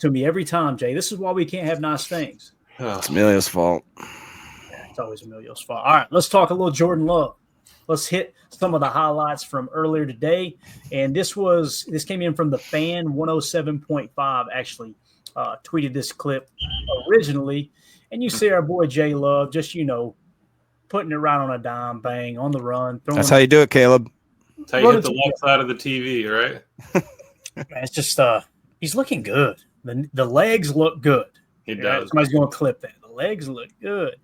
to me every time, Jay. This is why we can't have nice things. It's Emilio's fault. Yeah, it's always Emilio's fault. All right, let's talk a little Jordan Love. Let's hit some of the highlights from earlier today. And this came in from the Fan 107.5, actually tweeted this clip originally. And you see our boy Jay Love just, putting it right on a dime, bang, on the run. That's how you do it, Caleb. That's how you hit the left side of the TV, right? Man, it's just he's looking good. The legs look good. He does. Somebody's going to clip that. The legs look good.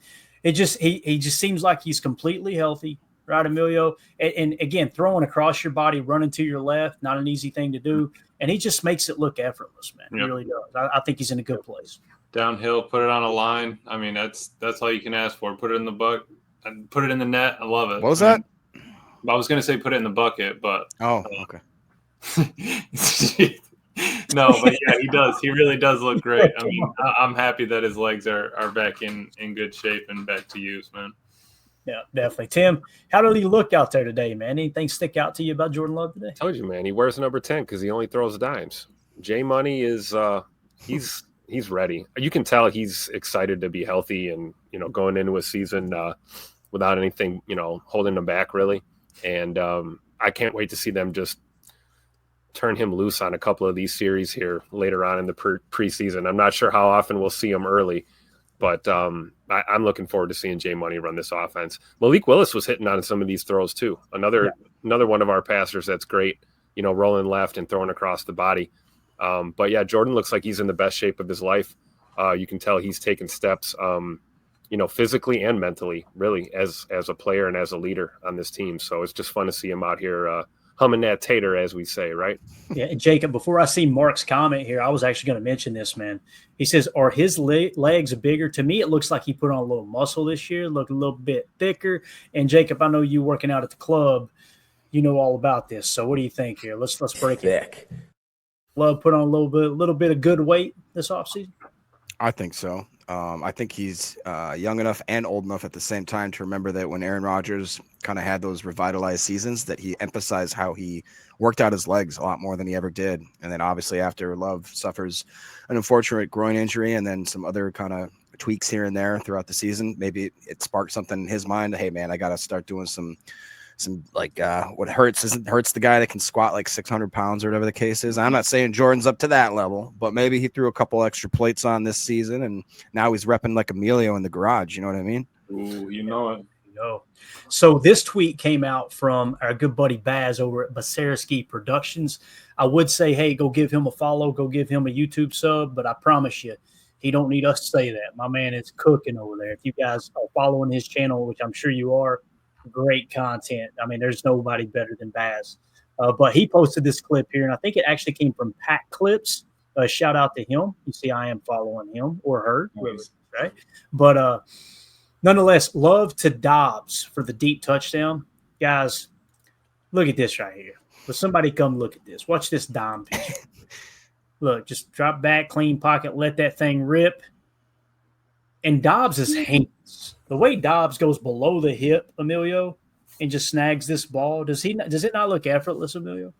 It just he just seems like he's completely healthy, right, Emilio? And again, throwing across your body, running to your left, not an easy thing to do. And he just makes it look effortless, man. He really does. I think he's in a good place. Downhill, put it on a line. I mean, that's all you can ask for. Put it in the bucket, put it in the net. I love it. What was that? I was going to say put it in the bucket, but okay. No, but yeah, he does. He really does look great. I mean, I'm happy that his legs are back in good shape and back to use, man. Yeah, definitely. Tim, how did he look out there today, man? Anything stick out to you about Jordan Love today? I told you, man, he wears number 10 because he only throws dimes. J Money is he's ready. You can tell he's excited to be healthy and going into a season without anything holding him back really. And I can't wait to see them just turn him loose on a couple of these series here later on in the preseason. I'm not sure how often we'll see him early, but I'm looking forward to seeing J Money run this offense. Malik Willis was hitting on some of these throws too. Another one of our passers that's great, rolling left and throwing across the body. But yeah, Jordan looks like he's in the best shape of his life. You can tell he's taken steps, physically and mentally, really, as a player and as a leader on this team. So it's just fun to see him out here humming that tater, as we say, right? Yeah, and Jacob, before I see Mark's comment here, I was actually going to mention this, man. He says, are his legs bigger? To me, it looks like he put on a little muscle this year, look a little bit thicker. And Jacob, I know you working out at the club, you know all about this. So what do you think here? Let's break it. Love put on a little bit of good weight this offseason? I think so. I think he's young enough and old enough at the same time to remember that when Aaron Rodgers kind of had those revitalized seasons, that he emphasized how he worked out his legs a lot more than he ever did. And then obviously after Love suffers an unfortunate groin injury and then some other kind of tweaks here and there throughout the season, maybe it sparked something in his mind. Hey, man, I got to start doing some like what hurts the guy that can squat like 600 pounds or whatever the case is. I'm not saying Jordan's up to that level, but maybe he threw a couple extra plates on this season and now he's repping like Emilio in the garage. You know what I mean? Ooh, you know it. So this tweet came out from our good buddy Baz over at Basarski Productions. I would say, hey, go give him a follow, go give him a YouTube sub, but I promise you, he don't need us to say that. My man is cooking over there. If you guys are following his channel, which I'm sure you are, great content. I mean, there's nobody better than Baz. But he posted this clip here, and I think it actually came from Pat Clips. Shout out to him. You see, I am following him or her, whoever, right? But nonetheless, love to Doubs for the deep touchdown. Guys, look at this right here. Will somebody come look at this? Watch this dime picture. Look, just drop back, clean pocket, let that thing rip. And Dobbs' hands, the way Dobbs goes below the hip, Emilio, and just snags this ball, does it not look effortless, Emilio?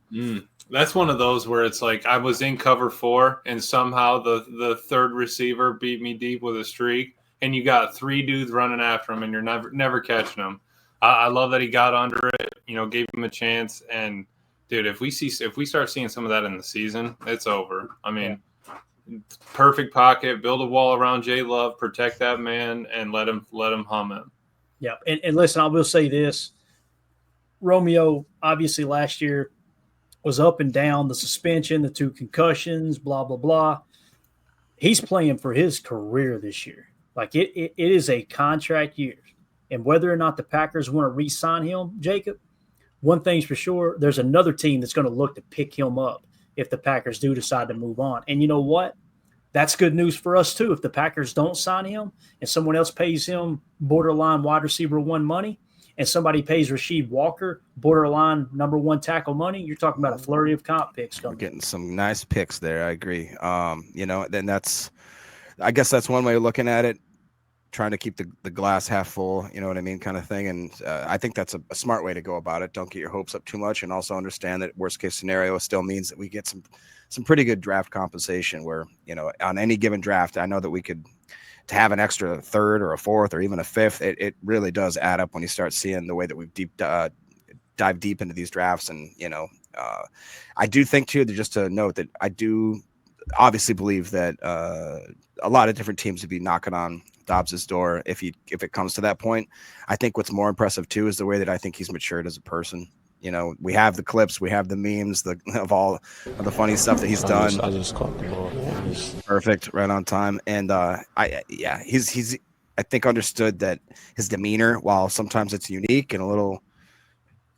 That's one of those where it's like I was in cover 4 and somehow the third receiver beat me deep with a streak, and you got 3 dudes running after him, and you're never catching him. I love that he got under it, gave him a chance. And dude, if we start seeing some of that in the season, it's over. I mean. Yeah. Perfect pocket, build a wall around J Love, protect that man, and let him hum it. Yeah, and listen, I will say this. Romeo, obviously last year was up and down, the suspension, the 2 concussions, blah, blah, blah. He's playing for his career this year. Like it is a contract year. And whether or not the Packers want to re-sign him, Jacob, one thing's for sure, there's another team that's going to look to pick him up if the Packers do decide to move on. And you know what? That's good news for us too. If the Packers don't sign him and someone else pays him borderline wide receiver 1 money and somebody pays Rasheed Walker borderline number 1 tackle money, you're talking about a flurry of comp picks coming. We're getting some nice picks there. I agree. Then I guess that's one way of looking at it. trying to keep the glass half full, you know what I mean, kind of thing. And I think that's a smart way to go about it. Don't get your hopes up too much, and also understand that worst case scenario still means that we get some pretty good draft compensation where, you know, on any given draft, I know that we could, to have an extra third or a fourth or even a fifth, it really does add up when you start seeing the way that we've dive deep into these drafts. And, you know, I do think too, that just to note that I do obviously believe that a lot of different teams would be knocking on Dobbs's door if it comes to that point. I think what's more impressive too is the way that I think he's matured as a person. You know, we have the clips, we have the memes, of all of the funny stuff that he's done. I just caught the ball. Perfect, right on time. And he's I think understood that his demeanor, while sometimes it's unique and a little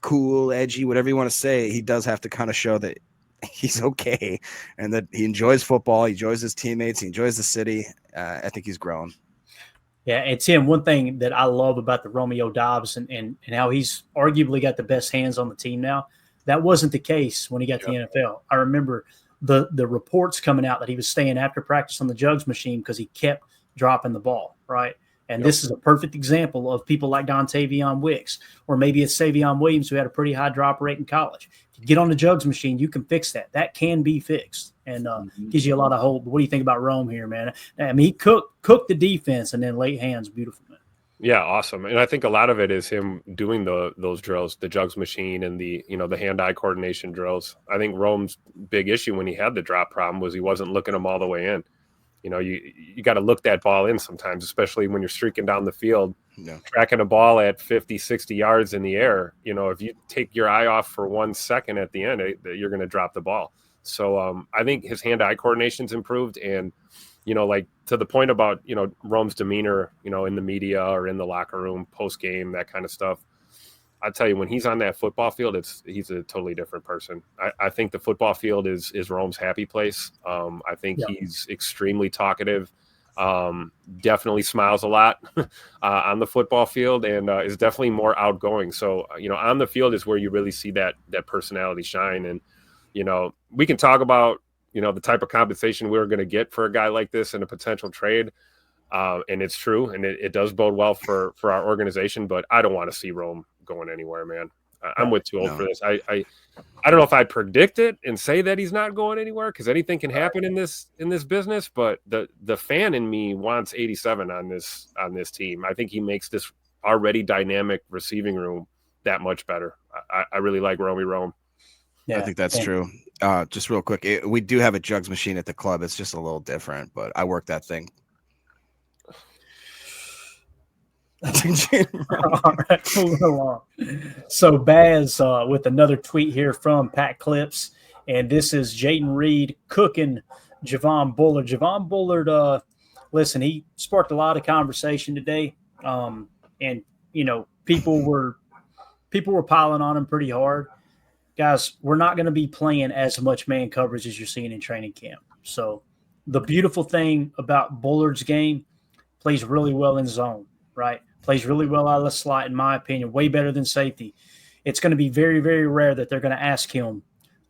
cool, edgy, whatever you want to say, he does have to kind of show that he's okay and that he enjoys football, he enjoys his teammates, he enjoys the city. I think he's grown. Yeah, and Tim, one thing that I love about the Romeo Doubs and how he's arguably got the best hands on the team now, that wasn't the case when he got to the NFL. I remember the reports coming out that he was staying after practice on the jugs machine because he kept dropping the ball, right? And this is a perfect example of people like Dontavion Wicks, or maybe it's Savion Williams, who had a pretty high drop rate in college. If you get on the jugs machine, you can fix that. That can be fixed, and gives you a lot of hope. What do you think about Rome here, man? I mean, he cooked the defense, and then late hands, beautiful, man. Yeah, awesome. And I think a lot of it is him doing those drills, the jugs machine and the hand-eye coordination drills. I think Rome's big issue when he had the drop problem was he wasn't looking them all the way in. You know, you got to look that ball in sometimes, especially when you're streaking down the field, tracking a ball at 50, 60 yards in the air. You know, if you take your eye off for 1 second at the end, you're going to drop the ball. So I think his hand-eye coordination's improved. And, you know, like to the point about, you know, Rome's demeanor, you know, in the media or in the locker room, post-game, that kind of stuff. I tell you, when he's on that football field, he's a totally different person. I think the football field is Rome's happy place. I think he's extremely talkative, definitely smiles a lot on the football field, and is definitely more outgoing. So, you know, on the field is where you really see that personality shine. And, you know, we can talk about, you know, the type of compensation we're going to get for a guy like this in a potential trade. And it's true, and it does bode well for our organization, but I don't want to see Rome going anywhere, man. I'm way too old for this. I don't know if I'd predict it and say that he's not going anywhere, because anything can happen in this business, but the fan in me wants 87 on this team. I think he makes this already dynamic receiving room that much better. I really like Romeo Rome. Yeah, I think that's true. Just real quick, we do have a jugs machine at the club. It's just a little different, but I work that thing. All right, moving along. So Baz with another tweet here from Pat Clips, and this is Jaden Reed cooking Javon Bullard. Javon Bullard, listen, he sparked a lot of conversation today, and you know, people were piling on him pretty hard. Guys, we're not going to be playing as much man coverage as you're seeing in training camp. So the beautiful thing about Bullard's game, plays really well in zone, right? Plays really well out of the slot, in my opinion, way better than safety. It's going to be very, very rare that they're going to ask him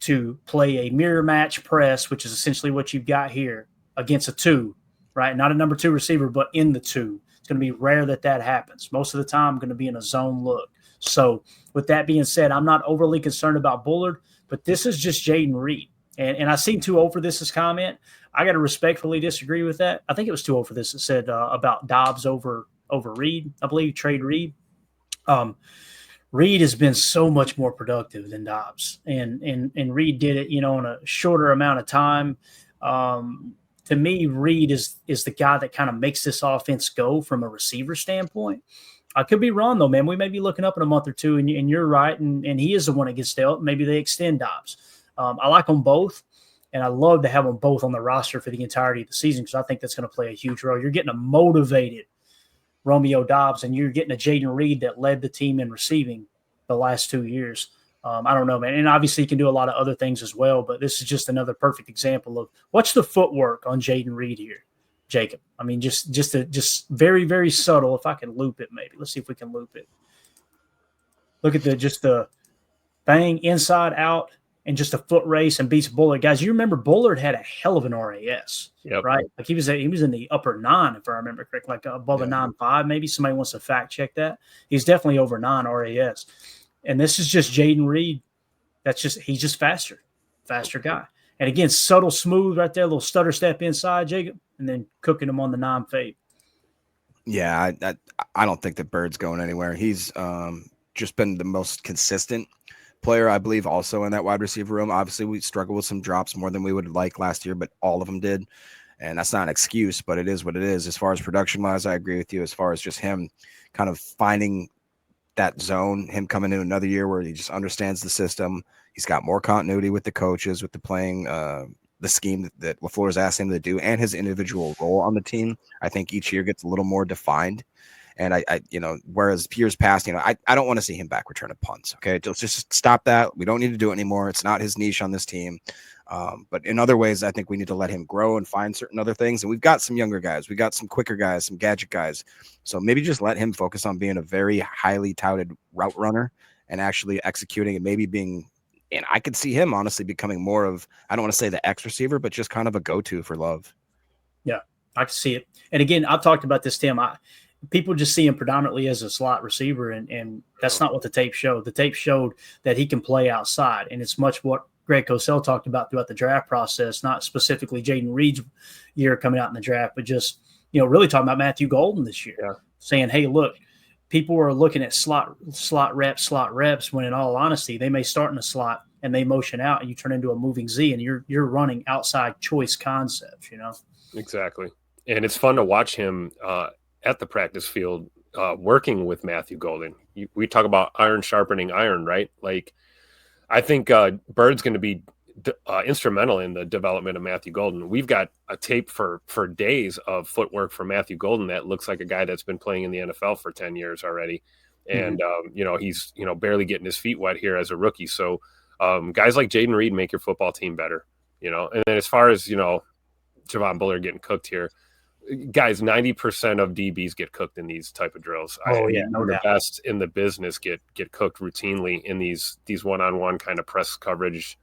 to play a mirror match press, which is essentially what you've got here, against a two, right? Not a number two receiver, but in the two. It's going to be rare that happens. Most of the time, going to be in a zone look. So with that being said, I'm not overly concerned about Bullard, but this is just Jaden Reed. And I seen too old for this comment. I got to respectfully disagree with that. I think it was too old for this. It said about Dobbs over Reed, I believe, trade Reed. Reed has been so much more productive than Dobbs, and Reed did it, you know, in a shorter amount of time. To me, Reed is the guy that kind of makes this offense go from a receiver standpoint. I could be wrong, though, man. We may be looking up in a month or two, and you're right, and he is the one that gets dealt. Maybe they extend Dobbs. I like them both, and I love to have them both on the roster for the entirety of the season, because I think that's going to play a huge role. You're getting a motivated Romeo Doubs, and you're getting a Jaden Reed that led the team in receiving the last 2 years. I don't know, man. And obviously he can do a lot of other things as well, but this is just another perfect example of what's the footwork on Jaden Reed here, Jacob. I mean, just very, very subtle. If I can loop it, maybe. Let's see if we can loop it. Look at the bang, inside out, and just a foot race and beats Bullard. Guys, you remember Bullard had a hell of an RAS, right? Like he was in the upper 9, if I remember correctly, like above a 9.5 maybe. Somebody wants to fact check that. He's definitely over 9 RAS. And this is just Jaden Reed. He's just faster guy. And again, subtle, smooth right there, little stutter step inside, Jacob, and then cooking him on the 9 fade. Yeah, I don't think that Bird's going anywhere. He's just been the most consistent player, I believe, also in that wide receiver room. Obviously, we struggled with some drops more than we would like last year, but all of them did. And that's not an excuse, but it is what it is. As far as production-wise, I agree with you. As far as just him kind of finding that zone, him coming in another year where he just understands the system. He's got more continuity with the coaches, with the playing, the scheme that LaFleur's asked him to do, and his individual role on the team. I think each year gets a little more defined. And I whereas years past, I don't want to see him back returning punts. Okay, just stop that. We don't need to do it anymore. It's not his niche on this team. But in other ways, I think we need to let him grow and find certain other things. And we've got some younger guys. We got some quicker guys, some gadget guys. So maybe just let him focus on being a very highly touted route runner and actually executing and maybe being. And I could see him honestly becoming more of, I don't want to say the X receiver, but just kind of a go-to for Love. Yeah, I can see it. And again, I've talked about this, Tim. People just see him predominantly as a slot receiver, and that's not what the tape showed. The tape showed that he can play outside, and it's much what Greg Cosell talked about throughout the draft process, not specifically Jaden Reed's year coming out in the draft, but just, really talking about Matthew Golden this year, saying, hey, look, people are looking at slot reps, when in all honesty, they may start in the slot and they motion out and you turn into a moving Z and you're running outside choice concepts, Exactly. And it's fun to watch him at the practice field working with Matthew Golden. We talk about iron sharpening iron, right? Like, I think Bird's going to be instrumental in the development of Matthew Golden. We've got a tape for days of footwork for Matthew Golden that looks like a guy that's been playing in the NFL for 10 years already. And, he's, barely getting his feet wet here as a rookie. So guys like Jaden Reed make your football team better, And then as far as, Javon Bullard getting cooked here, guys, 90% of DBs get cooked in these type of drills. The best in the business get cooked routinely in these one-on-one kind of press coverage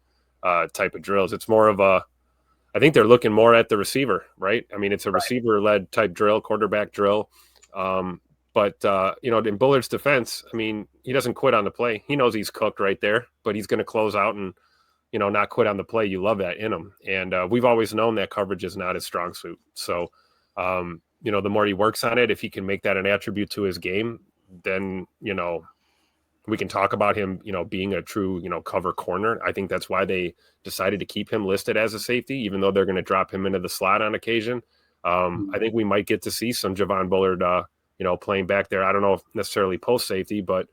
type of drills. It's more of I think they're looking more at the receiver, right? I mean, it's a receiver-led type drill, quarterback drill. But in Bullard's defense, I mean, he doesn't quit on the play. He knows he's cooked right there, but he's going to close out and, not quit on the play. You love that in him. And we've always known that coverage is not his strong suit. So, the more he works on it, if he can make that an attribute to his game, then, we can talk about him, being a true, cover corner. I think that's why they decided to keep him listed as a safety, even though they're going to drop him into the slot on occasion. I think we might get to see some Javon Bullard, playing back there. I don't know if necessarily post safety, but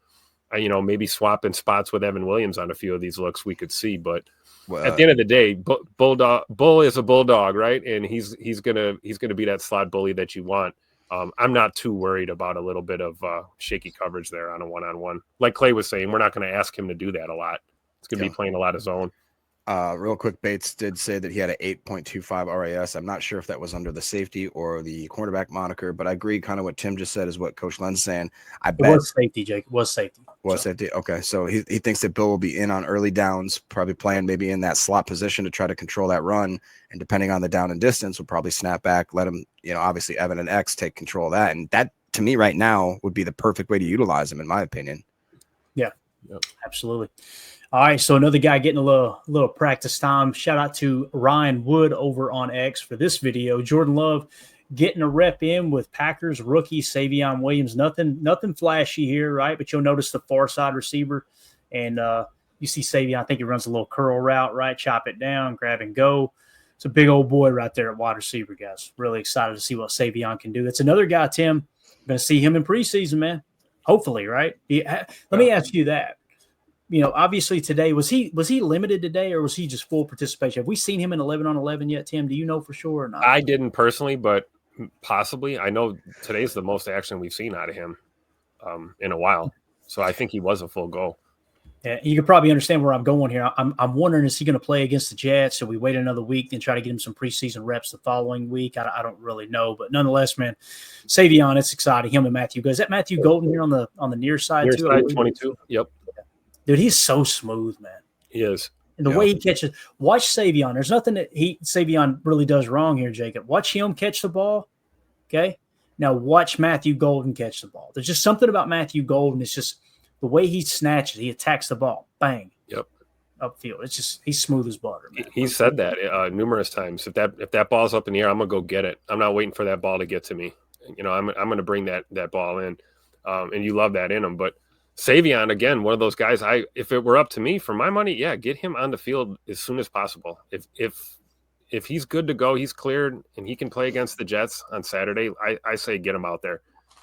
maybe swapping spots with Evan Williams on a few of these looks we could see. But at the end of the day, Bull is a bulldog, right? And he's gonna be that slot bully that you want. I'm not too worried about a little bit of shaky coverage there on a one-on-one. Like Clay was saying, we're not going to ask him to do that a lot. It's going to be playing a lot of zone. Real quick, Bates did say that he had an 8.25 RAS. I'm not sure if that was under the safety or the cornerback moniker, but I agree kind of what Tim just said is what Coach Len's saying. It was safety, Jake. It was safety. Safety. Okay. So he thinks that Bill will be in on early downs, probably playing maybe in that slot position to try to control that run. And depending on the down and distance, will probably snap back, let him, obviously Evan and X take control of that. And that, to me right now, would be the perfect way to utilize him, in my opinion. Yeah, absolutely. All right, so another guy getting a little practice time. Shout out to Ryan Wood over on X for this video. Jordan Love getting a rep in with Packers rookie Savion Williams. Nothing flashy here, right? But you'll notice the far side receiver, and you see Savion. I think he runs a little curl route, right? Chop it down, grab and go. It's a big old boy right there at wide receiver, guys. Really excited to see what Savion can do. That's another guy, Tim. Going to see him in preseason, man. Hopefully, right? Let me ask you that. Obviously today, was he limited today or was he just full participation? Have we seen him in 11-on-11 yet, Tim? Do you know for sure or not? I didn't personally, but possibly. I know today's the most action we've seen out of him in a while. So I think he was a full go. Yeah, you can probably understand where I'm going here. I'm wondering, is he going to play against the Jets? So we wait another week, then try to get him some preseason reps the following week. I don't really know, but nonetheless, man, Savion, it's exciting. Him and Matthew. Is that Matthew Golden here on the near side too? Side 22. Yep. Dude, he's so smooth, man. He is. And the way he catches, watch Savion. There's nothing that Savion really does wrong here, Jacob. Watch him catch the ball. Okay. Now watch Matthew Golden catch the ball. There's just something about Matthew Golden. It's just the way he snatches, he attacks the ball. Bang. Yep. Upfield. It's just he's smooth as butter. Man. He said that numerous times. If that ball's up in the air, I'm gonna go get it. I'm not waiting for that ball to get to me. I'm gonna bring that ball in. And you love that in him. But Savion, again, one of those guys. If it were up to me, for my money, yeah, get him on the field as soon as possible. If he's good to go, he's cleared, and he can play against the Jets on Saturday, I say get him out there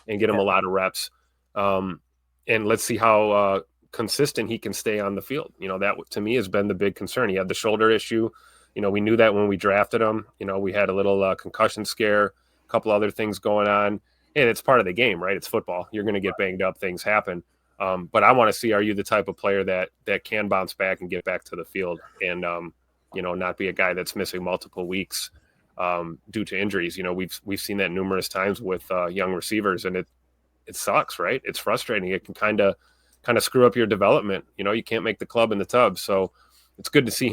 and get him a lot of reps. And let's see how consistent he can stay on the field. That to me has been the big concern. He had the shoulder issue. We knew that when we drafted him. We had a little concussion scare, a couple other things going on, and it's part of the game, right? It's football. You're going to get banged up. Things happen. But I want to see, are you the type of player that can bounce back and get back to the field and, not be a guy that's missing multiple weeks due to injuries. We've seen that numerous times with young receivers, and it sucks, right? It's frustrating. It can kind of screw up your development. You can't make the club in the tub. So it's good to see him